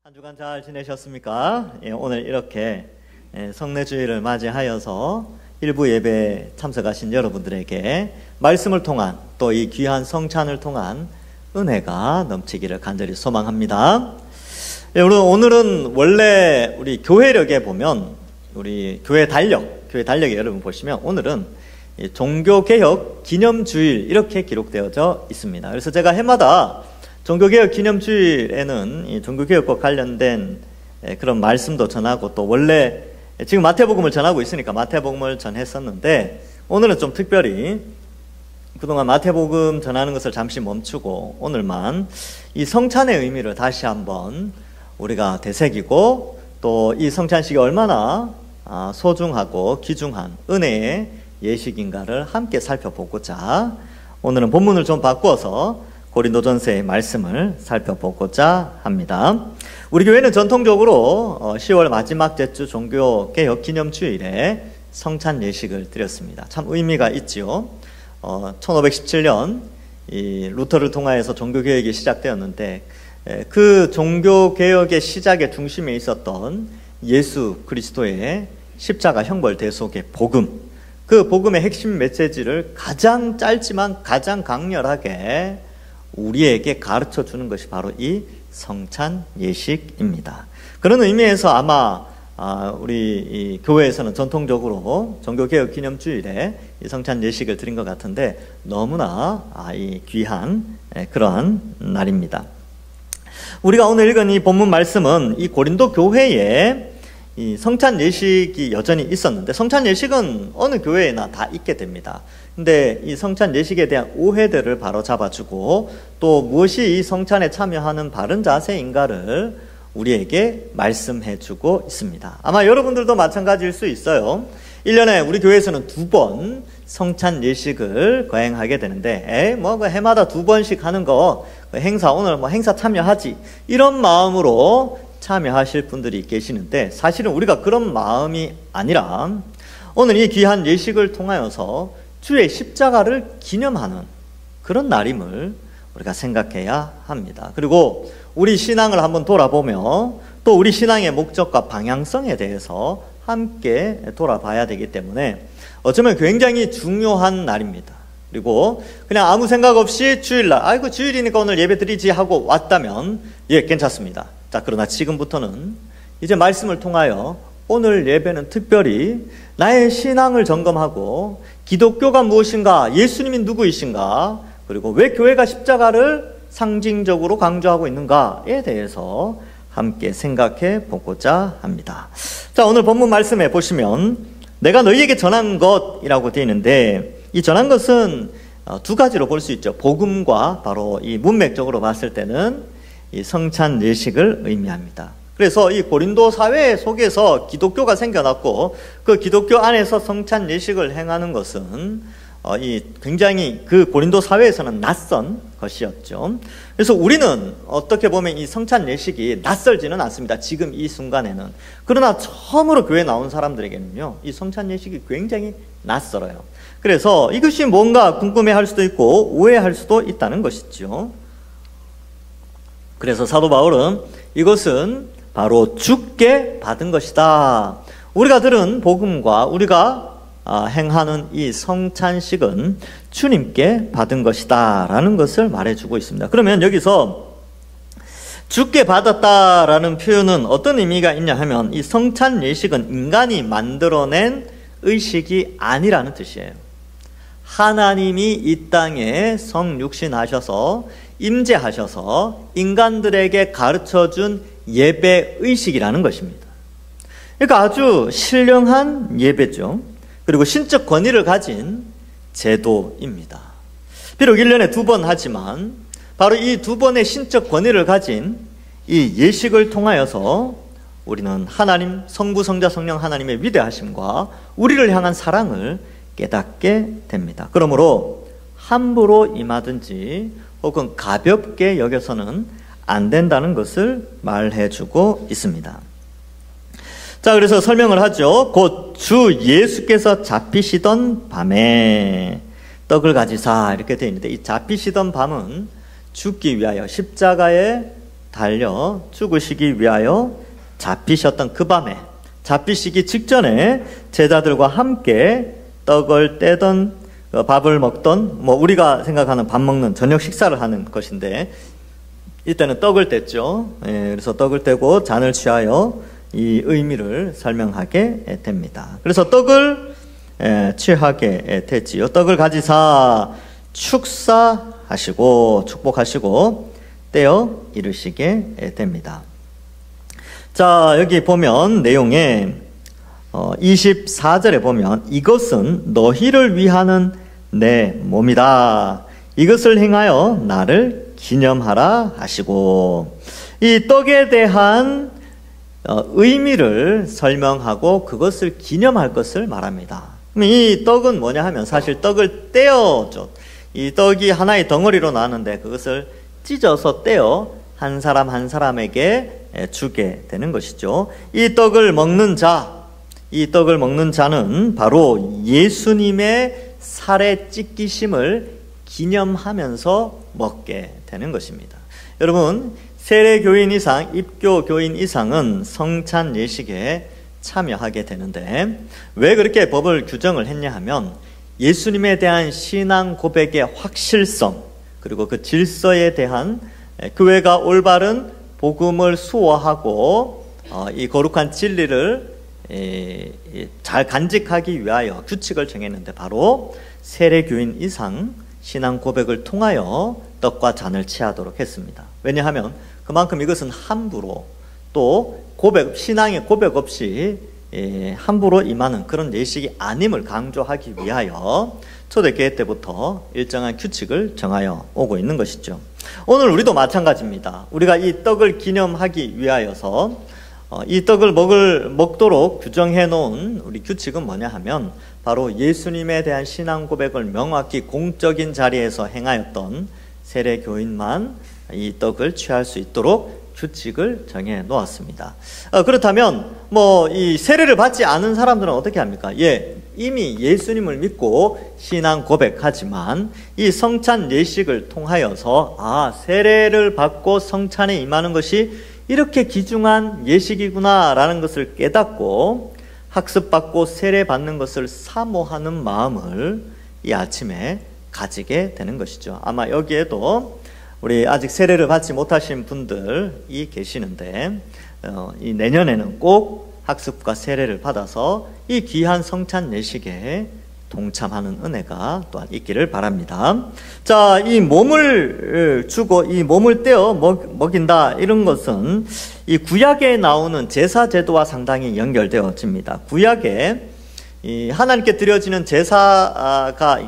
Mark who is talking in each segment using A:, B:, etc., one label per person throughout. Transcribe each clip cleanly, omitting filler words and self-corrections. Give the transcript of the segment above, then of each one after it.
A: 한 주간 잘 지내셨습니까? 오늘 이렇게 성례주일을 맞이하여서 일부 예배에 참석하신 여러분들에게 말씀을 통한 또 이 귀한 성찬을 통한 은혜가 넘치기를 간절히 소망합니다. 오늘은 원래 우리 교회력에 보면 우리 교회 달력에 여러분 보시면 오늘은 종교개혁 기념주일 이렇게 기록되어져 있습니다. 그래서 제가 해마다 종교개혁 기념주일에는 이 종교개혁과 관련된 그런 말씀도 전하고 또 원래 지금 마태복음을 전하고 있으니까 마태복음을 전했었는데 오늘은 좀 특별히 그동안 마태복음 전하는 것을 잠시 멈추고 오늘만 이 성찬의 의미를 다시 한번 우리가 되새기고 또 이 성찬식이 얼마나 소중하고 귀중한 은혜의 예식인가를 함께 살펴보고자 오늘은 본문을 좀 바꾸어서 고린도전서의 말씀을 살펴보고자 합니다. 우리 교회는 전통적으로 10월 마지막 제주 종교개혁 기념주일에 성찬 예식을 드렸습니다. 참 의미가 있지요. 1517년 이 루터를 통하여서 종교개혁이 시작되었는데 그 종교개혁의 시작의 중심에 있었던 예수 그리스도의 십자가 형벌 대속의 복음, 그 복음의 핵심 메시지를 가장 짧지만 가장 강렬하게 우리에게 가르쳐 주는 것이 바로 이 성찬 예식입니다. 그런 의미에서 아마 우리 이 교회에서는 전통적으로 종교개혁 기념주일에 이 성찬 예식을 드린 것 같은데 너무나 이 귀한 그러한 날입니다. 우리가 오늘 읽은 이 본문 말씀은 이 고린도 교회에 이 성찬 예식이 여전히 있었는데 성찬 예식은 어느 교회에나 다 있게 됩니다. 근데 이 성찬 예식에 대한 오해들을 바로 잡아주고 또 무엇이 이 성찬에 참여하는 바른 자세인가를 우리에게 말씀해주고 있습니다. 아마 여러분들도 마찬가지일 수 있어요. 1년에 우리 교회에서는 2번 성찬 예식을 거행하게 되는데 그 해마다 2번씩 하는 거 행사 오늘 행사 참여하지 이런 마음으로 참여하실 분들이 계시는데 사실은 우리가 그런 마음이 아니라 오늘 이 귀한 예식을 통하여서 주의 십자가를 기념하는 그런 날임을 우리가 생각해야 합니다. 그리고 우리 신앙을 한번 돌아보며 또 우리 신앙의 목적과 방향성에 대해서 함께 돌아봐야 되기 때문에 어쩌면 굉장히 중요한 날입니다. 그리고 그냥 아무 생각 없이 주일날 주일이니까 오늘 예배 드리지 하고 왔다면 괜찮습니다. 자, 그러나 지금부터는 이제 말씀을 통하여 오늘 예배는 특별히 나의 신앙을 점검하고 기독교가 무엇인가, 예수님이 누구이신가, 그리고 왜 교회가 십자가를 상징적으로 강조하고 있는가에 대해서 함께 생각해 보고자 합니다. 자, 오늘 본문 말씀에 보시면 내가 너희에게 전한 것이라고 되어 있는데 이 전한 것은 두 가지로 볼 수 있죠. 복음과 바로 이 문맥적으로 봤을 때는 이 성찬 예식을 의미합니다. 그래서 이 고린도 사회 속에서 기독교가 생겨났고 그 기독교 안에서 성찬 예식을 행하는 것은 굉장히 그 고린도 사회에서는 낯선 것이었죠. 그래서 우리는 어떻게 보면 이 성찬 예식이 낯설지는 않습니다. 지금 이 순간에는. 그러나 처음으로 교회에 나온 사람들에게는요, 이 성찬 예식이 굉장히 낯설어요. 그래서 이것이 뭔가 궁금해할 수도 있고 오해할 수도 있다는 것이죠. 그래서 사도 바울은 이것은 바로 주께 받은 것이다. 우리가 들은 복음과 우리가 행하는 이 성찬식은 주님께 받은 것이다 라는 것을 말해주고 있습니다. 그러면 여기서 주께 받았다라는 표현은 어떤 의미가 있냐 하면 이 성찬 예식은 인간이 만들어낸 의식이 아니라는 뜻이에요. 하나님이 이 땅에 성육신하셔서 임재하셔서 인간들에게 가르쳐준 예배 의식이라는 것입니다. 그러니까 아주 신령한 예배죠. 그리고 신적 권위를 가진 제도입니다. 비록 1년에 2번 하지만 바로 이 2번의 신적 권위를 가진 이 예식을 통하여서 우리는 하나님, 성부, 성자, 성령 하나님의 위대하심과 우리를 향한 사랑을 깨닫게 됩니다. 그러므로 함부로 임하든지 혹은 가볍게 여겨서는 안 된다는 것을 말해주고 있습니다. 자, 그래서 설명을 하죠. 곧 주 예수께서 잡히시던 밤에 떡을 가지사 이렇게 되어 있는데 이 잡히시던 밤은 죽기 위하여 십자가에 달려 죽으시기 위하여 잡히셨던 그 밤에, 잡히시기 직전에 제자들과 함께 떡을 떼던, 밥을 먹던, 우리가 생각하는 밥 먹는 저녁 식사를 하는 것인데, 이때는 떡을 뗐죠. 그래서 떡을 떼고 잔을 취하여 이 의미를 설명하게 됩니다. 그래서 떡을 취하게 됐지요. 떡을 가지사 축사하시고 축복하시고 떼어 이르시게 됩니다. 자, 여기 보면 내용에 24절에 보면 이것은 너희를 위하는 내 몸이다. 이것을 행하여 나를 기념하라 하시고, 이 떡에 대한 의미를 설명하고 그것을 기념할 것을 말합니다. 이 떡은 뭐냐 하면 사실 떡을 떼어줘. 이 떡이 하나의 덩어리로 나왔는데 그것을 찢어서 떼어 한 사람 한 사람에게 주게 되는 것이죠. 이 떡을 먹는 자는 바로 예수님의 살에 찢기심을 기념하면서 먹게 되는 것입니다. 여러분, 세례교인 이상, 입교교인 이상은 성찬 예식에 참여하게 되는데, 왜 그렇게 법을 규정을 했냐 하면 예수님에 대한 신앙 고백의 확실성, 그리고 그 질서에 대한 교회가 올바른 복음을 수호하고 이 거룩한 진리를 잘 간직하기 위하여 규칙을 정했는데, 바로 세례교인 이상 신앙 고백을 통하여 떡과 잔을 취하도록 했습니다. 왜냐하면 그만큼 이것은 함부로, 또 신앙의 고백 없이 함부로 임하는 그런 예식이 아님을 강조하기 위하여 초대교회 때부터 일정한 규칙을 정하여 오고 있는 것이죠. 오늘 우리도 마찬가지입니다. 우리가 이 떡을 기념하기 위하여서 이 떡을 먹도록 규정해 놓은 우리 규칙은 뭐냐 하면 바로 예수님에 대한 신앙 고백을 명확히 공적인 자리에서 행하였던 세례교인만 이 떡을 취할 수 있도록 규칙을 정해 놓았습니다. 그렇다면 이 세례를 받지 않은 사람들은 어떻게 합니까? 이미 예수님을 믿고 신앙 고백하지만 이 성찬 예식을 통하여서 세례를 받고 성찬에 임하는 것이 이렇게 귀중한 예식이구나 라는 것을 깨닫고 학습받고 세례받는 것을 사모하는 마음을 이 아침에 가지게 되는 것이죠. 아마 여기에도 우리 아직 세례를 받지 못하신 분들이 계시는데 이 내년에는 꼭 학습과 세례를 받아서 이 귀한 성찬 예식에 동참하는 은혜가 또한 있기를 바랍니다. 자, 이 몸을 주고 이 몸을 떼어 먹인다, 이런 것은 이 구약에 나오는 제사 제도와 상당히 연결되어집니다. 구약에 이 하나님께 드려지는 제사가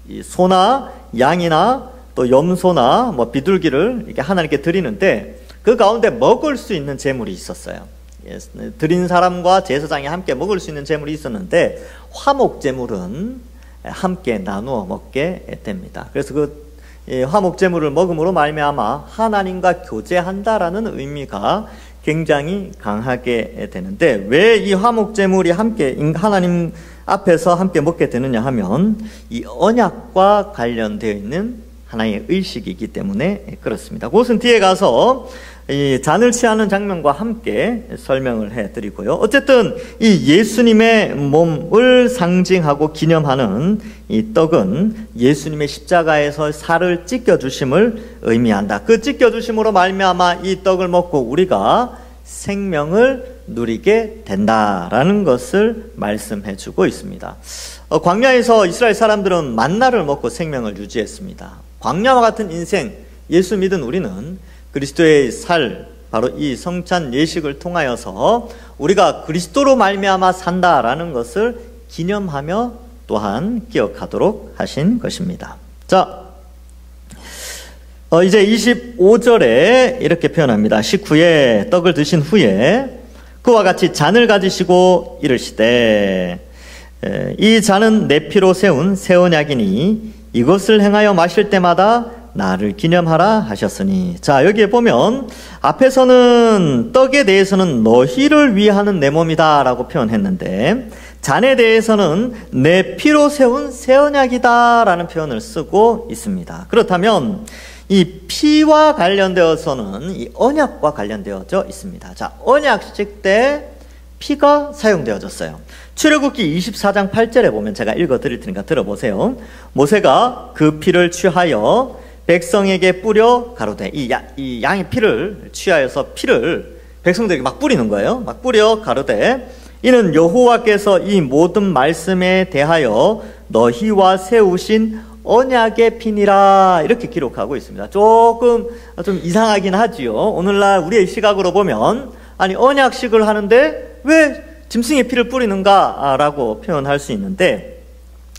A: 이 소나 양이나 또 염소나 비둘기를 이렇게 하나님께 드리는데, 그 가운데 먹을 수 있는 제물이 있었어요. 드린 사람과 제사장이 함께 먹을 수 있는 제물이 있었는데, 화목 제물은 함께 나누어 먹게 됩니다. 그래서 그 화목 제물을 먹음으로 말미암아 하나님과 교제한다라는 의미가 굉장히 강하게 되는데, 왜 이 화목 제물이 함께 하나님 앞에서 함께 먹게 되느냐 하면 이 언약과 관련되어 있는 하나의 의식이기 때문에 그렇습니다. 그것은 뒤에 가서 이 잔을 취하는 장면과 함께 설명을 해드리고요. 어쨌든 이 예수님의 몸을 상징하고 기념하는 이 떡은 예수님의 십자가에서 살을 찢겨주심을 의미한다. 그 찢겨주심으로 말미암아 이 떡을 먹고 우리가 생명을 누리게 된다라는 것을 말씀해주고 있습니다. 광야에서 이스라엘 사람들은 만나를 먹고 생명을 유지했습니다. 광야와 같은 인생, 예수 믿은 우리는 그리스도의 살, 바로 이 성찬 예식을 통하여서 우리가 그리스도로 말미암아 산다라는 것을 기념하며 또한 기억하도록 하신 것입니다. 자, 이제 25절에 이렇게 표현합니다. 식후에 떡을 드신 후에 그와 같이 잔을 가지시고 이르시되 이 잔은 내 피로 세운 새 언약이니 이것을 행하여 마실 때마다 나를 기념하라 하셨으니. 자, 여기에 보면 앞에서는 떡에 대해서는 너희를 위하는 내 몸이다 라고 표현했는데, 잔에 대해서는 내 피로 세운 새 언약이다 라는 표현을 쓰고 있습니다. 그렇다면 이 피와 관련되어서는 이 언약과 관련되어져 있습니다. 자, 언약식 때 피가 사용되어졌어요. 출애굽기 24장 8절에 보면 제가 읽어드릴 테니까 들어보세요. 모세가 그 피를 취하여 백성에게 뿌려 가로되, 이 양의 피를 취하여서 피를 백성들에게 막 뿌리는 거예요. 막 뿌려 가로되, 이는 여호와께서 이 모든 말씀에 대하여 너희와 세우신 언약의 피니라, 이렇게 기록하고 있습니다. 조금 좀 이상하긴 하지요. 오늘날 우리의 시각으로 보면, 아니 언약식을 하는데 왜 짐승의 피를 뿌리는가 라고 표현할 수 있는데,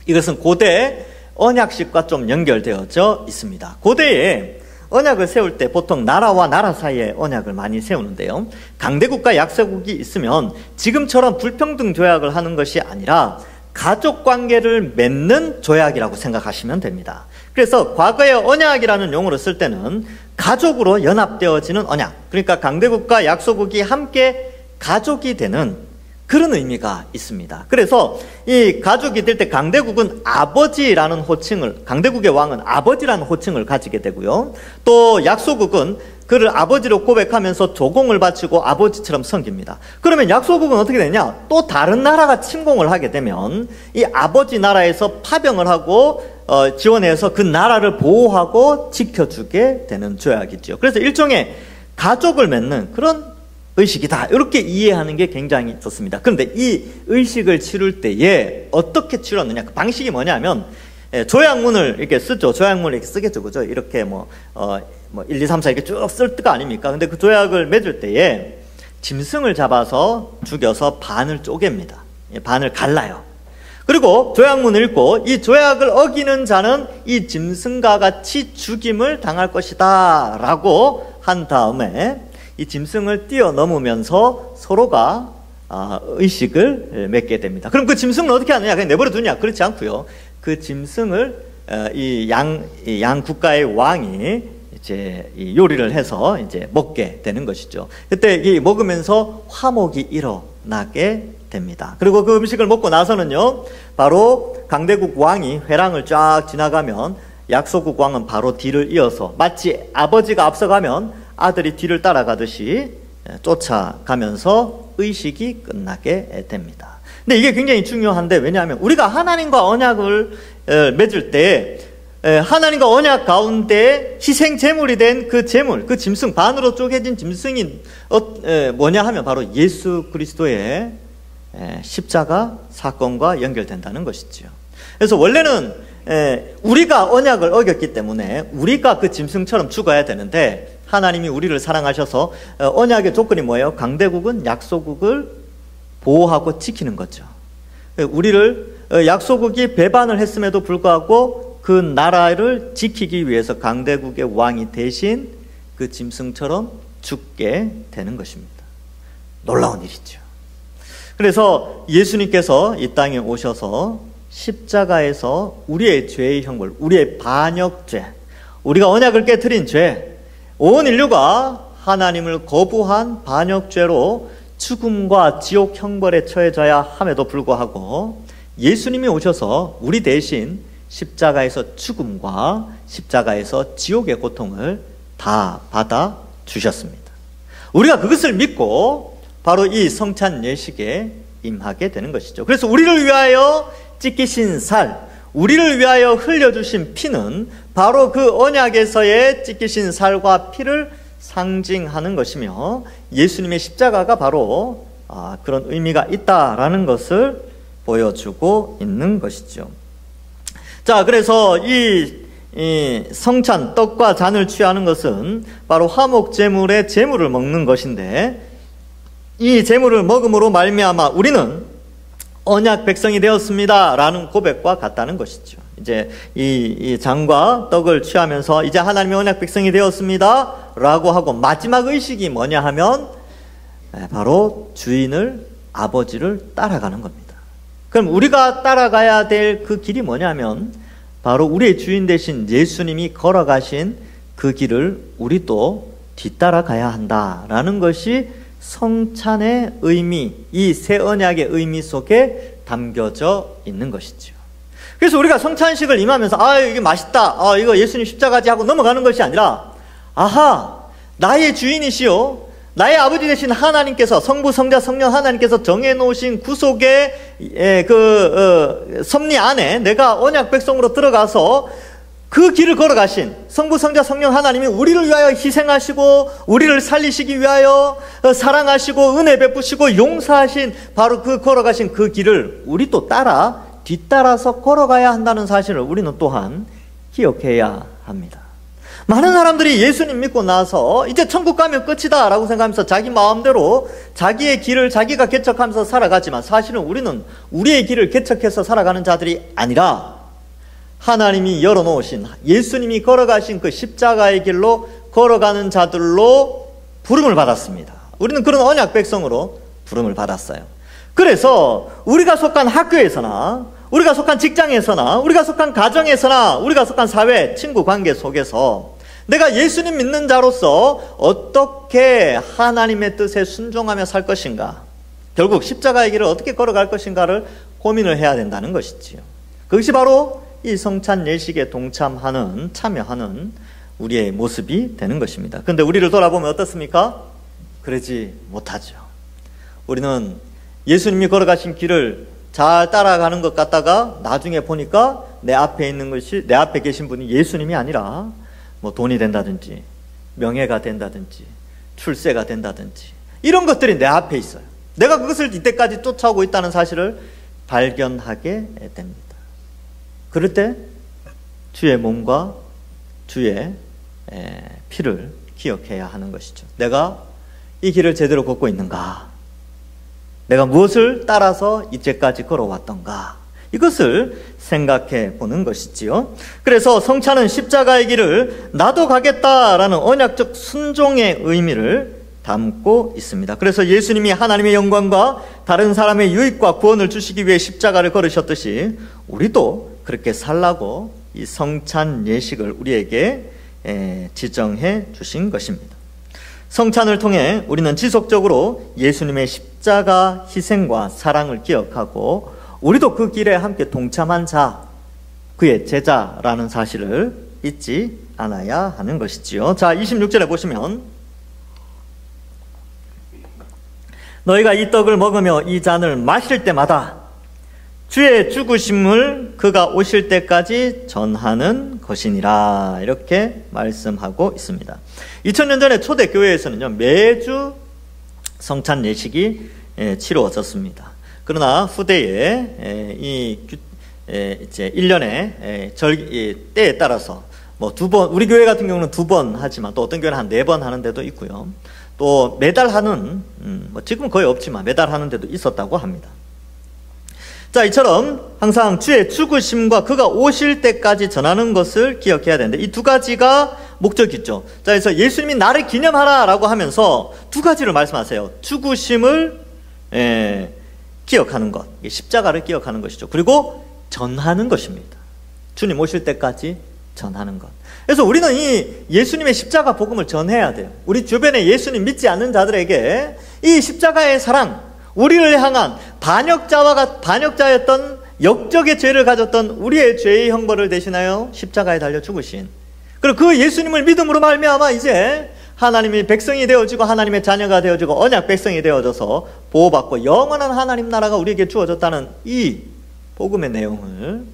A: 이것은 고대 언약식과 좀 연결되어져 있습니다. 고대에 언약을 세울 때 보통 나라와 나라 사이에 언약을 많이 세우는데요, 강대국과 약소국이 있으면 지금처럼 불평등 조약을 하는 것이 아니라 가족관계를 맺는 조약이라고 생각하시면 됩니다. 그래서 과거에 언약이라는 용어를 쓸 때는 가족으로 연합되어지는 언약, 그러니까 강대국과 약소국이 함께 가족이 되는 그런 의미가 있습니다. 그래서 이 가족이 될 때 강대국은 아버지라는 호칭을, 강대국의 왕은 아버지라는 호칭을 가지게 되고요, 또 약소국은 그를 아버지로 고백하면서 조공을 바치고 아버지처럼 섬깁니다. 그러면 약소국은 어떻게 되냐? 또 다른 나라가 침공을 하게 되면 이 아버지 나라에서 파병을 하고 지원해서 그 나라를 보호하고 지켜주게 되는 조약이죠. 그래서 일종의 가족을 맺는 그런 의식이다, 이렇게 이해하는 게 굉장히 좋습니다. 그런데 이 의식을 치룰 때에 어떻게 치렀느냐, 그 방식이 뭐냐면, 조약문을 이렇게 쓰죠. 조약문을 이렇게 쓰겠죠, 그죠? 이렇게 1, 2, 3, 4 이렇게 쭉 쓸 거 아닙니까? 근데 그 조약을 맺을 때에 짐승을 잡아서 죽여서 반을 쪼갭니다. 반을 갈라요. 그리고 조약문을 읽고 이 조약을 어기는 자는 이 짐승과 같이 죽임을 당할 것이다 라고 한 다음에 이 짐승을 뛰어넘으면서 서로가 의식을 맺게 됩니다. 그럼 그 짐승은 어떻게 하느냐? 그냥 내버려 두냐? 그렇지 않고요. 그 짐승을 이 양 국가의 왕이 이제 요리를 해서 이제 먹게 되는 것이죠. 그때 이 먹으면서 화목이 일어나게 됩니다. 그리고 그 음식을 먹고 나서는요, 바로 강대국 왕이 회랑을 쫙 지나가면 약소국 왕은 바로 뒤를 이어서, 마치 아버지가 앞서가면 아들이 뒤를 따라가듯이 쫓아가면서 의식이 끝나게 됩니다. 근데 이게 굉장히 중요한데, 왜냐하면 우리가 하나님과 언약을 맺을 때 하나님과 언약 가운데 희생 제물이 된 그 제물, 그 짐승, 반으로 쪼개진 짐승이 뭐냐 하면 바로 예수 그리스도의 십자가 사건과 연결된다는 것이죠. 그래서 원래는 우리가 언약을 어겼기 때문에 우리가 그 짐승처럼 죽어야 되는데, 하나님이 우리를 사랑하셔서 언약의 조건이 뭐예요? 강대국은 약소국을 보호하고 지키는 거죠. 우리를 약소국이 배반을 했음에도 불구하고 그 나라를 지키기 위해서 강대국의 왕이 대신 그 짐승처럼 죽게 되는 것입니다. 놀라운 일이죠. 그래서 예수님께서 이 땅에 오셔서 십자가에서 우리의 죄의 형벌, 우리의 반역죄, 우리가 언약을 깨트린 죄, 온 인류가 하나님을 거부한 반역죄로 죽음과 지옥 형벌에 처해져야 함에도 불구하고 예수님이 오셔서 우리 대신 십자가에서 죽음과 십자가에서 지옥의 고통을 다 받아 주셨습니다. 우리가 그것을 믿고 바로 이 성찬 예식에 임하게 되는 것이죠. 그래서 우리를 위하여 찢기신 살, 우리를 위하여 흘려주신 피는 바로 그 언약에서의 찢기신 살과 피를 상징하는 것이며, 예수님의 십자가가 바로 그런 의미가 있다라는 것을 보여주고 있는 것이죠. 자, 그래서 이 성찬, 떡과 잔을 취하는 것은 바로 화목 제물의 제물을 먹는 것인데, 이 제물을 먹음으로 말미암아 우리는 언약 백성이 되었습니다 라는 고백과 같다는 것이죠. 이제 이 잔과 떡을 취하면서 이제 하나님의 언약 백성이 되었습니다 라고 하고, 마지막 의식이 뭐냐 하면 바로 주인을, 아버지를 따라가는 겁니다. 그럼 우리가 따라가야 될 그 길이 뭐냐면 바로 우리의 주인 되신 예수님이 걸어가신 그 길을 우리도 뒤따라가야 한다라는 것이 성찬의 의미, 이 새 언약의 의미 속에 담겨져 있는 것이죠. 그래서 우리가 성찬식을 임하면서 이게 맛있다, 이거 예수님 십자가지 하고 넘어가는 것이 아니라, 아하, 나의 주인이시요 나의 아버지 되신 하나님께서, 성부 성자 성령 하나님께서 정해놓으신 구속의 섭리 안에 내가 언약 백성으로 들어가서 그 길을 걸어가신 성부 성자 성령 하나님이 우리를 위하여 희생하시고 우리를 살리시기 위하여 사랑하시고 은혜 베푸시고 용서하신 바로 그 걸어가신 그 길을 우리 또 뒤따라서 걸어가야 한다는 사실을 우리는 또한 기억해야 합니다. 많은 사람들이 예수님 믿고 나서 이제 천국 가면 끝이다 라고 생각하면서 자기 마음대로 자기의 길을 자기가 개척하면서 살아가지만, 사실은 우리는 우리의 길을 개척해서 살아가는 자들이 아니라 하나님이 열어놓으신, 예수님이 걸어가신 그 십자가의 길로 걸어가는 자들로 부름을 받았습니다. 우리는 그런 언약 백성으로 부름을 받았어요. 그래서 우리가 속한 학교에서나 우리가 속한 직장에서나 우리가 속한 가정에서나 우리가 속한 사회, 친구 관계 속에서 내가 예수님 믿는 자로서 어떻게 하나님의 뜻에 순종하며 살 것인가, 결국 십자가의 길을 어떻게 걸어갈 것인가를 고민을 해야 된다는 것이지요. 그것이 바로 이 성찬 예식에 참여하는 우리의 모습이 되는 것입니다. 그런데 우리를 돌아보면 어떻습니까? 그러지 못하죠. 우리는 예수님이 걸어가신 길을 잘 따라가는 것 같다가 나중에 보니까 내 앞에 계신 분이 예수님이 아니라 뭐 돈이 된다든지 명예가 된다든지 출세가 된다든지 이런 것들이 내 앞에 있어요. 내가 그것을 이때까지 쫓아오고 있다는 사실을 발견하게 됩니다. 그럴 때 주의 몸과 주의 피를 기억해야 하는 것이죠. 내가 이 길을 제대로 걷고 있는가? 내가 무엇을 따라서 이제까지 걸어왔던가? 이것을 생각해 보는 것이지요. 그래서 성찬은 십자가의 길을 나도 가겠다라는 언약적 순종의 의미를 담고 있습니다. 그래서 예수님이 하나님의 영광과 다른 사람의 유익과 구원을 주시기 위해 십자가를 걸으셨듯이 우리도 그렇게 살라고 이 성찬 예식을 우리에게 지정해 주신 것입니다. 성찬을 통해 우리는 지속적으로 예수님의 십자가 희생과 사랑을 기억하고 우리도 그 길에 함께 동참한 자, 그의 제자라는 사실을 잊지 않아야 하는 것이지요. 자, 26절에 보시면 너희가 이 떡을 먹으며 이 잔을 마실 때마다 주의 죽으심을 그가 오실 때까지 전하는 것이니라, 이렇게 말씀하고 있습니다. 2000년 전에 초대교회에서는요, 매주 성찬 예식이 치루어졌습니다. 그러나 후대에 이제 1년에 때에 따라서 뭐 2번, 우리 교회 같은 경우는 2번 하지만 또 어떤 교회는 한 4번 하는 데도 있고요. 또 매달 하는, 뭐 지금은 거의 없지만 매달 하는 데도 있었다고 합니다. 자, 이처럼 항상 주의 죽으심과 그가 오실 때까지 전하는 것을 기억해야 되는데 이 두 가지가 목적이죠. 자, 그래서 예수님이 나를 기념하라 라고 하면서 두 가지를 말씀하세요. 죽으심을 기억하는 것, 십자가를 기억하는 것이죠. 그리고 전하는 것입니다. 주님 오실 때까지 전하는 것. 그래서 우리는 이 예수님의 십자가 복음을 전해야 돼요. 우리 주변에 예수님 믿지 않는 자들에게 이 십자가의 사랑, 우리를 향한 반역자였던 역적의 죄를 가졌던 우리의 죄의 형벌을 대신하여 십자가에 달려 죽으신, 그리고 그 예수님을 믿음으로 말미암아 이제 하나님의 백성이 되어지고 하나님의 자녀가 되어지고 언약 백성이 되어져서 보호받고 영원한 하나님 나라가 우리에게 주어졌다는 이 복음의 내용을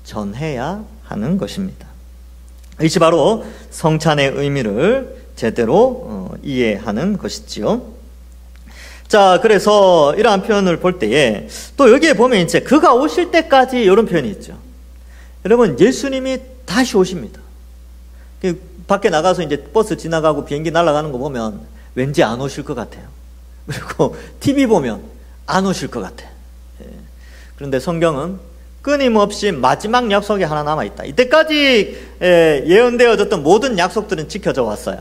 A: 전해야 하는 것입니다. 이것이 바로 성찬의 의미를 제대로 이해하는 것이지요. 자, 그래서 이러한 표현을 볼 때에 또 여기에 보면 이제 그가 오실 때까지 이런 표현이 있죠. 여러분, 예수님이 다시 오십니다. 밖에 나가서 이제 버스 지나가고 비행기 날아가는 거 보면 왠지 안 오실 것 같아요. 그리고 TV 보면 안 오실 것 같아요. 그런데 성경은 끊임없이 마지막 약속이 하나 남아있다. 이때까지 예언되어졌던 모든 약속들은 지켜져 왔어요.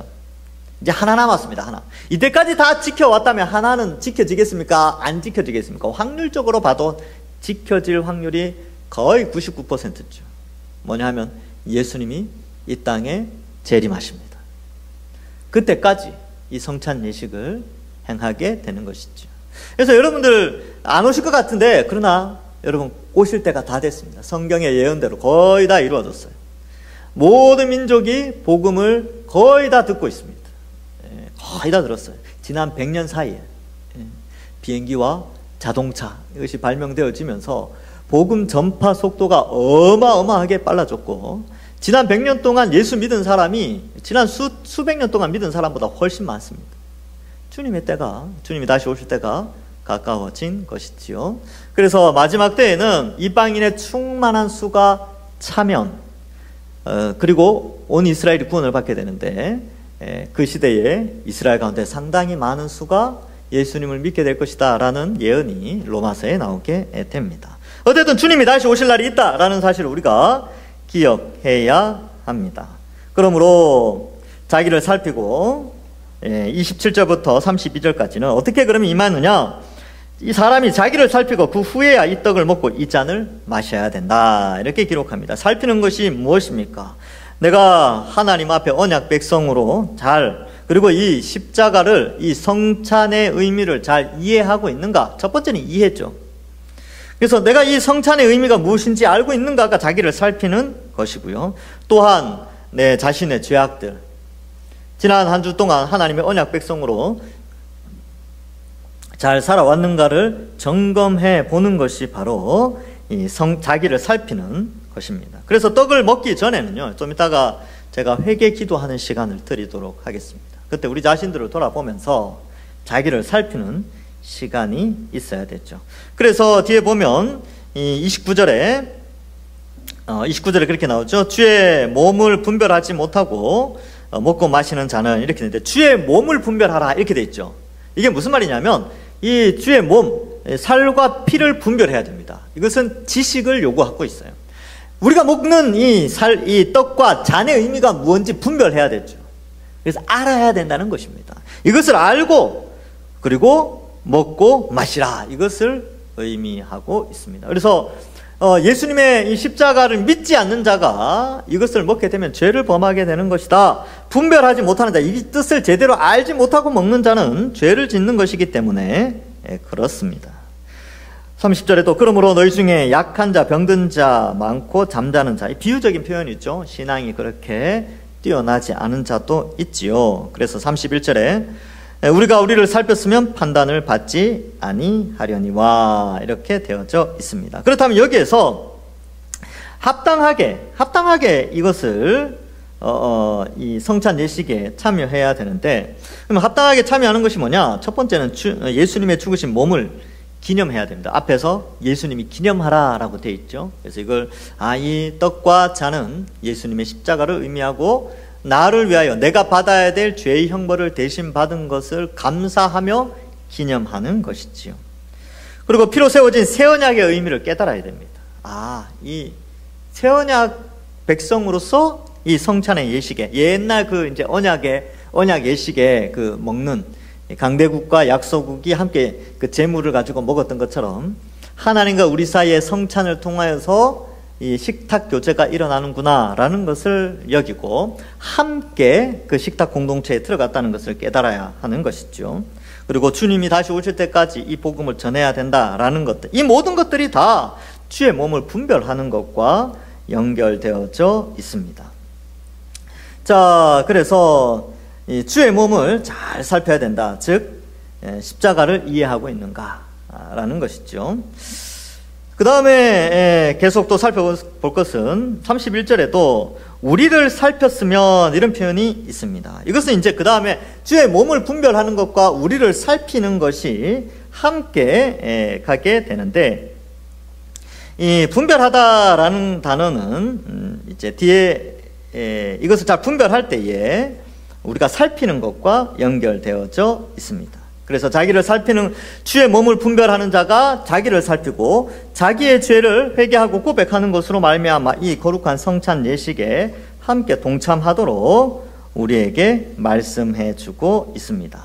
A: 이제 하나 남았습니다. 하나. 이때까지 다 지켜왔다면 하나는 지켜지겠습니까? 안 지켜지겠습니까? 확률적으로 봐도 지켜질 확률이 거의 99%죠. 뭐냐 하면 예수님이 이 땅에 재림하십니다. 그때까지 이 성찬 예식을 행하게 되는 것이죠. 그래서 여러분들 안 오실 것 같은데, 그러나 여러분 오실 때가 다 됐습니다. 성경의 예언대로 거의 다 이루어졌어요. 모든 민족이 복음을 거의 다 듣고 있습니다. 거의 다 들었어요. 지난 100년 사이에 비행기와 자동차 이것이 발명되어지면서 복음 전파 속도가 어마어마하게 빨라졌고, 지난 100년 동안 예수 믿은 사람이 지난 수백 년 동안 믿은 사람보다 훨씬 많습니다. 주님이 다시 오실 때가 가까워진 것이지요. 그래서 마지막 때에는 이방인의 충만한 수가 차면, 그리고 온 이스라엘이 구원을 받게 되는데, 그 시대에 이스라엘 가운데 상당히 많은 수가 예수님을 믿게 될 것이다 라는 예언이 로마서에 나오게 됩니다. 어쨌든 주님이 다시 오실 날이 있다라는 사실을 우리가 기억해야 합니다. 그러므로 자기를 살피고 27절부터 32절까지는 어떻게 그러면 임하느냐, 이 사람이 자기를 살피고 그 후에야 이 떡을 먹고 이 잔을 마셔야 된다, 이렇게 기록합니다. 살피는 것이 무엇입니까? 내가 하나님 앞에 언약 백성으로 그리고 이 십자가를, 이 성찬의 의미를 잘 이해하고 있는가? 첫 번째는 이해했죠. 그래서 내가 이 성찬의 의미가 무엇인지 알고 있는가가 자기를 살피는 것이고요. 또한 내 자신의 죄악들, 지난 한 주 동안 하나님의 언약 백성으로 잘 살아왔는가를 점검해 보는 것이 바로 이 자기를 살피는 것입니다. 그래서 떡을 먹기 전에는요, 좀 이따가 제가 회개 기도하는 시간을 드리도록 하겠습니다. 그때 우리 자신들을 돌아보면서 자기를 살피는 시간이 있어야 됐죠. 그래서 뒤에 보면 이 29절에 그렇게 나오죠. 주의 몸을 분별하지 못하고 먹고 마시는 자는, 이렇게 되는데 주의 몸을 분별하라 이렇게 돼 있죠. 이게 무슨 말이냐면 이 주의 몸, 살과 피를 분별해야 됩니다. 이것은 지식을 요구하고 있어요. 우리가 먹는 이 떡과 잔의 의미가 무엇인지 분별해야 되죠. 그래서 알아야 된다는 것입니다. 이것을 알고 그리고 먹고 마시라, 이것을 의미하고 있습니다. 그래서 예수님의 이 십자가를 믿지 않는 자가 이것을 먹게 되면 죄를 범하게 되는 것이다. 분별하지 못하는 자, 이 뜻을 제대로 알지 못하고 먹는 자는 죄를 짓는 것이기 때문에 그렇습니다. 30절에도 그러므로 너희 중에 약한 자, 병든 자 많고 잠자는 자, 이 비유적인 표현이죠. 신앙이 그렇게 뛰어나지 않은 자도 있지요. 그래서 31절에 우리가 우리를 살폈으면 판단을 받지 아니하려니와, 이렇게 되어져 있습니다. 그렇다면 여기에서 합당하게 이것을 이 성찬 예식에 참여해야 되는데, 그럼 합당하게 참여하는 것이 뭐냐? 첫 번째는 예수님의 죽으신 몸을 기념해야 됩니다. 앞에서 예수님이 기념하라 라고 되어 있죠. 그래서 이걸 이 떡과 잔은 예수님의 십자가를 의미하고 나를 위하여 내가 받아야 될 죄의 형벌을 대신 받은 것을 감사하며 기념하는 것이지요. 그리고 피로 세워진 새 언약의 의미를 깨달아야 됩니다. 이 새 언약 백성으로서 이 성찬의 예식에, 옛날 그 이제 언약 예식에 그 먹는 강대국과 약소국이 함께 그 제물을 가지고 먹었던 것처럼 하나님과 우리 사이의 성찬을 통하여서 이 식탁 교제가 일어나는구나 라는 것을 여기고 함께 그 식탁 공동체에 들어갔다는 것을 깨달아야 하는 것이죠. 그리고 주님이 다시 오실 때까지 이 복음을 전해야 된다라는 것들, 이 모든 것들이 다 주의 몸을 분별하는 것과 연결되어져 있습니다. 자, 그래서 이 주의 몸을 잘 살펴야 된다. 즉 십자가를 이해하고 있는가라는 것이죠. 그 다음에 계속 또 살펴볼 것은 31절에도 우리를 살폈으면, 이런 표현이 있습니다. 이것은 이제 그 다음에 주의 몸을 분별하는 것과 우리를 살피는 것이 함께 가게 되는데, 이 분별하다라는 단어는 이제 뒤에 이것을 잘 분별할 때에 우리가 살피는 것과 연결되어져 있습니다. 그래서 자기를 살피는, 주의 몸을 분별하는 자가 자기를 살피고 자기의 죄를 회개하고 고백하는 것으로 말미암아 이 거룩한 성찬 예식에 함께 동참하도록 우리에게 말씀해 주고 있습니다.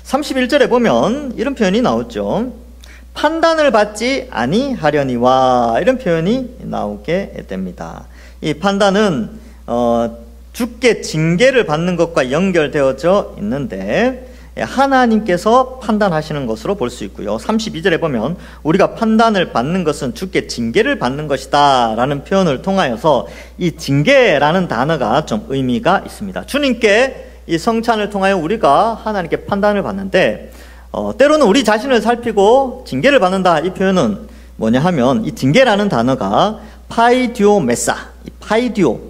A: 31절에 보면 이런 표현이 나오죠. 판단을 받지 아니하려니와, 이런 표현이 나오게 됩니다. 이 판단은 주께 징계를 받는 것과 연결되어져 있는데, 하나님께서 판단하시는 것으로 볼 수 있고요. 32절에 보면 우리가 판단을 받는 것은 주께 징계를 받는 것이다 라는 표현을 통하여서 이 징계라는 단어가 좀 의미가 있습니다. 주님께 이 성찬을 통하여 우리가 하나님께 판단을 받는데 때로는 우리 자신을 살피고 징계를 받는다. 이 표현은 뭐냐 하면 이 징계라는 단어가 파이디오메사, 파이디온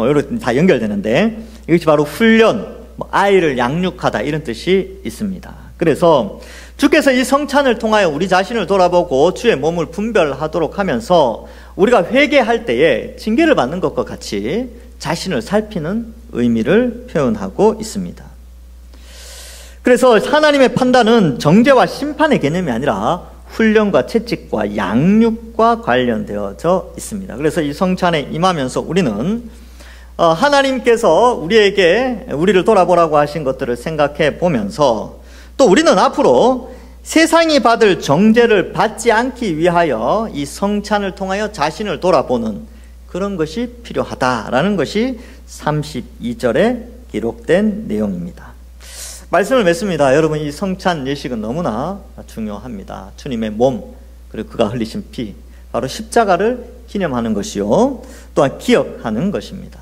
A: 이렇게 다 연결되는데 이것이 바로 훈련, 아이를 양육하다 이런 뜻이 있습니다. 그래서 주께서 이 성찬을 통하여 우리 자신을 돌아보고 주의 몸을 분별하도록 하면서 우리가 회개할 때에 징계를 받는 것과 같이 자신을 살피는 의미를 표현하고 있습니다. 그래서 하나님의 판단은 정죄와 심판의 개념이 아니라 훈련과 채찍과 양육과 관련되어져 있습니다. 그래서 이 성찬에 임하면서 우리는 하나님께서 우리를 돌아보라고 하신 것들을 생각해 보면서 또 우리는 앞으로 세상이 받을 정죄를 받지 않기 위하여 이 성찬을 통하여 자신을 돌아보는 그런 것이 필요하다라는 것이 32절에 기록된 내용입니다. 말씀을 맺습니다. 여러분, 이 성찬 예식은 너무나 중요합니다. 주님의 몸, 그리고 그가 흘리신 피, 바로 십자가를 기념하는 것이요, 또한 기억하는 것입니다.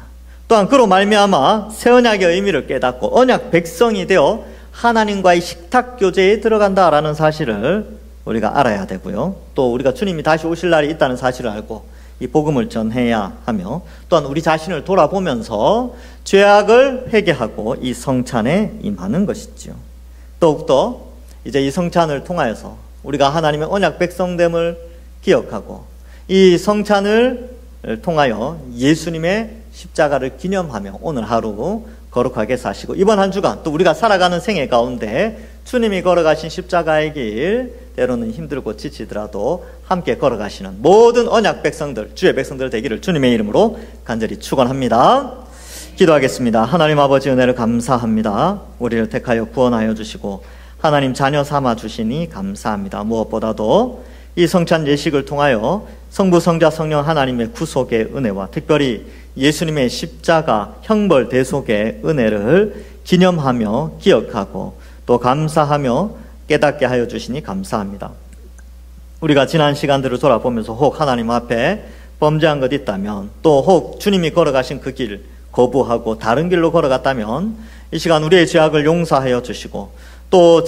A: 또한 그로 말미암아 새 언약의 의미를 깨닫고 언약 백성이 되어 하나님과의 식탁 교제에 들어간다라는 사실을 우리가 알아야 되고요. 또 우리가 주님이 다시 오실 날이 있다는 사실을 알고 이 복음을 전해야 하며, 또한 우리 자신을 돌아보면서 죄악을 회개하고 이 성찬에 임하는 것이지요. 더욱더 이제 이 성찬을 통하여서 우리가 하나님의 언약 백성됨을 기억하고 이 성찬을 통하여 예수님의 십자가를 기념하며 오늘 하루 거룩하게 사시고, 이번 한 주간 또 우리가 살아가는 생애 가운데 주님이 걸어가신 십자가의 길, 때로는 힘들고 지치더라도 함께 걸어가시는 모든 언약 백성들, 주의 백성들 되기를 주님의 이름으로 간절히 축원합니다. 기도하겠습니다. 하나님 아버지, 은혜를 감사합니다. 우리를 택하여 구원하여 주시고 하나님 자녀 삼아 주시니 감사합니다. 무엇보다도 이 성찬 예식을 통하여 성부, 성자, 성령 하나님의 구속의 은혜와 특별히 예수님의 십자가 형벌 대속의 은혜를 기념하며 기억하고 또 감사하며 깨닫게 하여 주시니 감사합니다. 우리가 지난 시간들을 돌아보면서 혹 하나님 앞에 범죄한 것 있다면, 또 혹 주님이 걸어가신 그 길 거부하고 다른 길로 걸어갔다면 이 시간 우리의 죄악을 용서하여 주시고, 또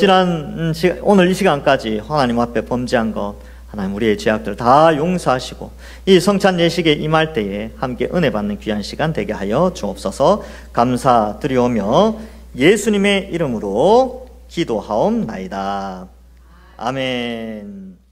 A: 오늘 이 시간까지 하나님 앞에 범죄한 것, 하나님 우리의 죄악들 다 용서하시고 이 성찬 예식에 임할 때에 함께 은혜 받는 귀한 시간 되게 하여 주옵소서. 감사드리오며 예수님의 이름으로 기도하옵나이다. 아멘.